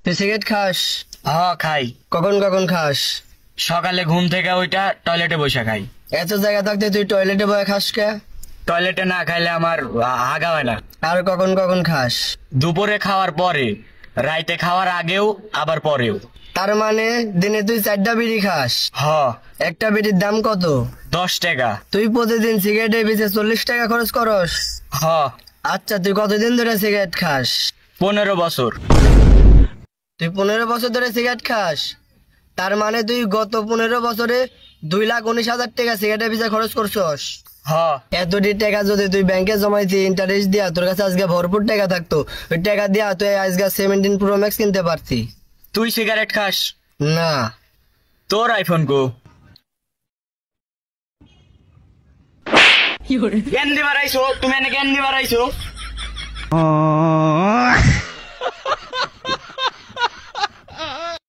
তুই সিগারেট খাস? হ্যাঁ খাই। কখন কখন খাস? সকালে ঘুম থেকে ওইটা টয়লেটে বসে খাই। এত জায়গা থাকতে তুই টয়লেটে বসে খাস কে? টয়লেটে না খাইলে আমার হাগা হয় না। আর কখন কখন খাস? দুপুরে খাওয়ার পরে, রাইতে খাওয়ার আগেও, আবার পরেও। তার মানে দিনে তুই 4টা বিড়ি খাস? হ। একটা বিড়ির দাম কত? 10 টাকা। তুই প্রতিদিন সিগারেটের পিছে 40 টাকা খরচ করস? হ। আচ্ছা, তুই কতদিন ধরে সিগারেট খাস? 15 বছর। তুই 15 বছর ধরে সিগারেট খাস? তার মানে তুই গত 15 বছরে 2,19,000 টাকা সিগারেটের পিছে খরচ করছস? হ। এতটি টাকা যদি তুই ব্যাংকে জমাইতি ইন্টারেস্ট দিয়া, তোর কাছে আজকে ভরপুর টাকা থাকতো। ওই টাকা দিয়া তুই আজকে 17 প্রো ম্যাক্স কিনতে পারতি। তুই সিগারেট খাস? না। তোর আইফোন কো? জ্ঞান দিবার আইছো? তুমি এনে জ্ঞান দিবার আইছো?